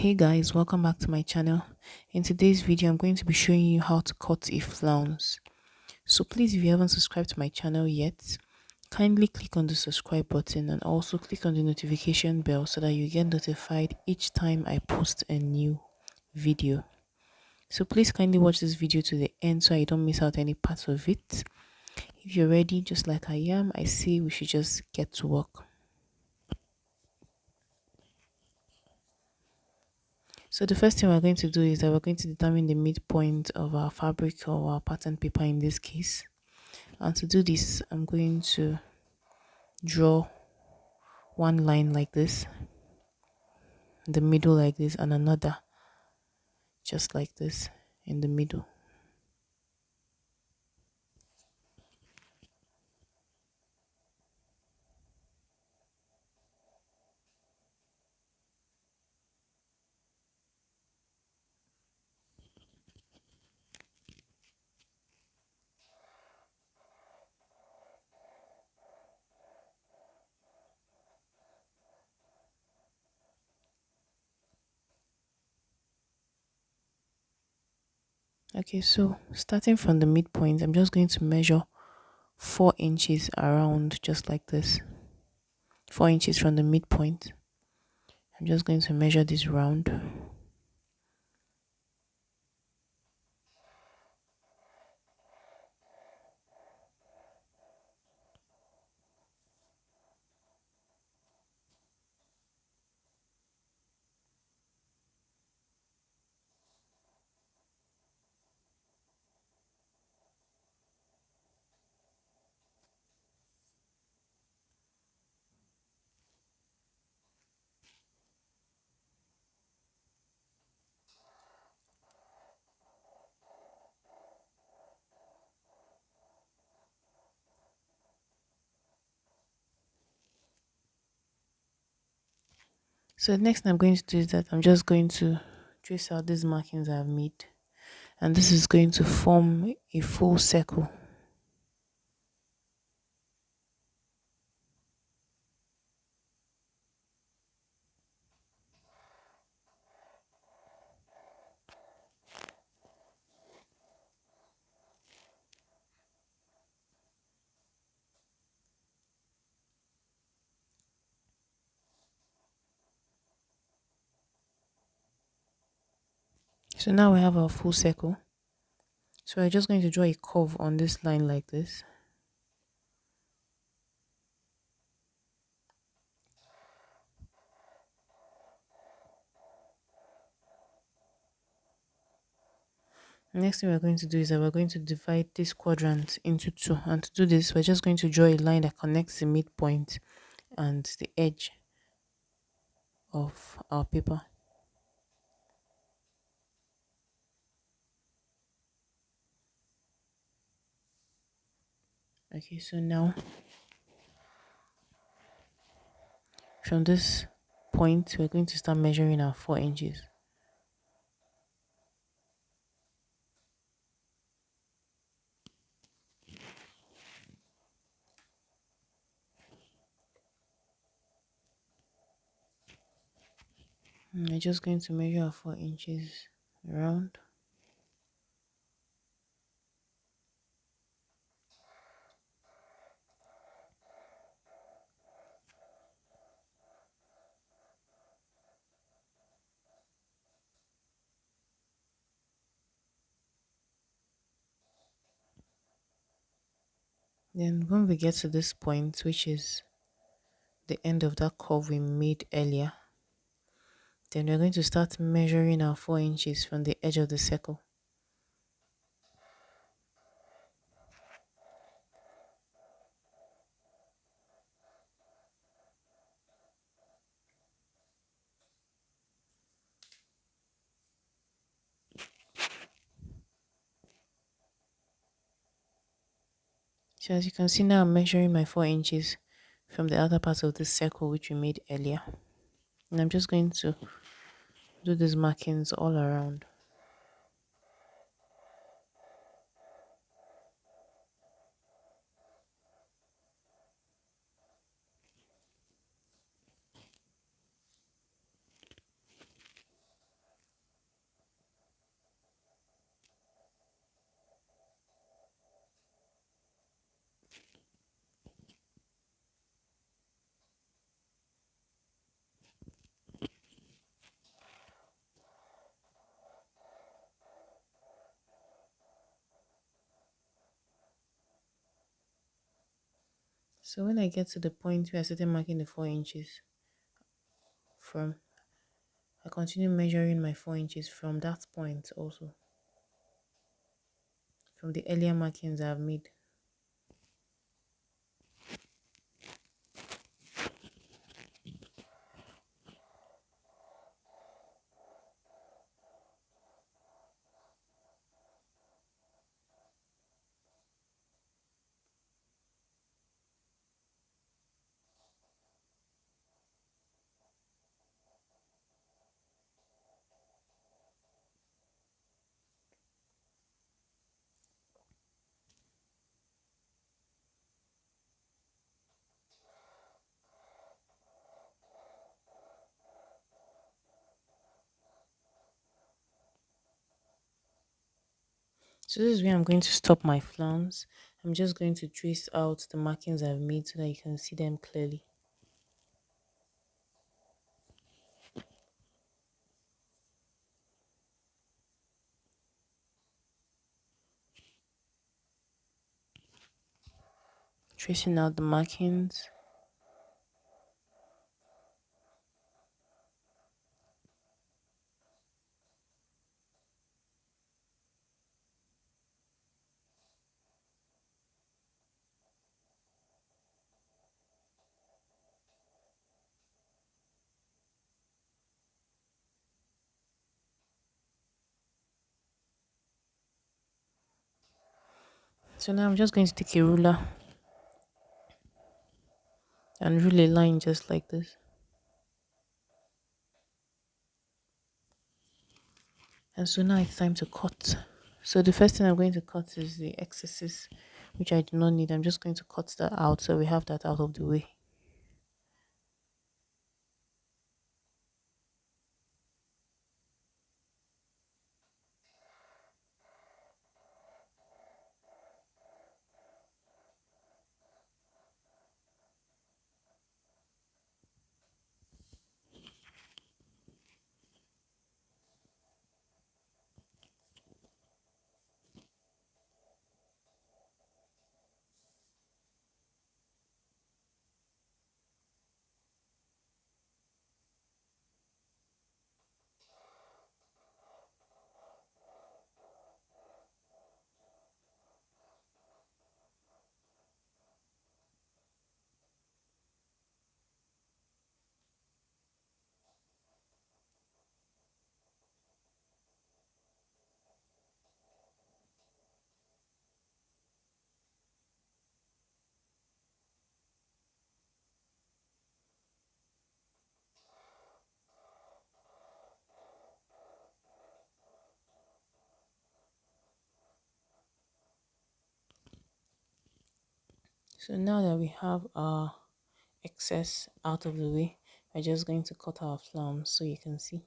Hey guys, welcome back to my channel. In today's video, I'm going to be showing you how to cut a flounce. So please, if you haven't subscribed to my channel yet, kindly click on the subscribe button and also click on the notification bell so that you get notified each time I post a new video. So please kindly watch this video to the end so I don't miss out any parts of it. If you're ready, just like I am, I say we should just get to work. So the first thing we're going to do is that we're going to determine the midpoint of our fabric or our pattern paper in this case. And to do this, I'm going to draw one line like this, in the middle like this, and another just like this in the middle. Okay, so starting from the midpoint, I'm just going to measure 4 inches around just like this. 4 inches from the midpoint. I'm just going to measure this round. So the next thing I'm going to do is that I'm just going to trace out these markings I've made, and this is going to form a full circle. So now we have our full circle. So we're just going to draw a curve on this line like this. Next thing we're going to do is that we're going to divide this quadrant into two. And to do this, we're just going to draw a line that connects the midpoint and the edge of our paper. Okay, so now from this point, we're going to start measuring our 4 inches. I'm just going to measure our 4 inches around. Then when we get to this point, which is the end of that curve we made earlier, then we're going to start measuring our 4 inches from the edge of the circle. So as you can see now, I'm measuring my 4 inches from the outer part of this circle which we made earlier. And I'm just going to do these markings all around. So when I get to the point where I started marking the 4 inches from, I continue measuring my 4 inches from that point also, from the earlier markings I've made. So this is where I'm going to stop my flounce. I'm just going to trace out the markings I've made so that you can see them clearly. Tracing out the markings. So now I'm just going to take a ruler and rule a line just like this. And so now it's time to cut. So the first thing I'm going to cut is the excesses, which I do not need. I'm just going to cut that out so we have that out of the way. So now that we have our excess out of the way, we're just going to cut our flounce so you can see.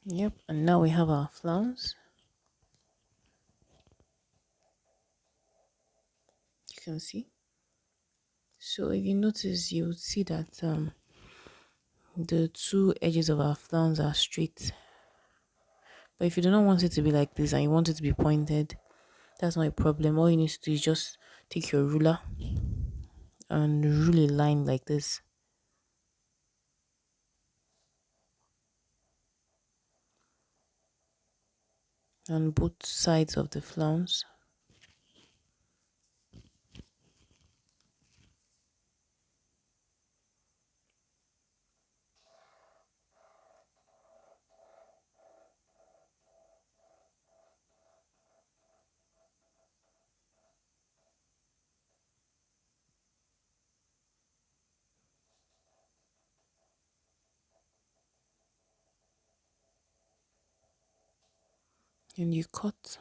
Yep, and now we have our flounce. You can see. So if you notice, you would see that the two edges of our flounce are straight. But if you do not want it to be like this and you want it to be pointed, that's not a problem. All you need to do is just take your ruler and rule a line like this. On both sides of the flounce. and you cut.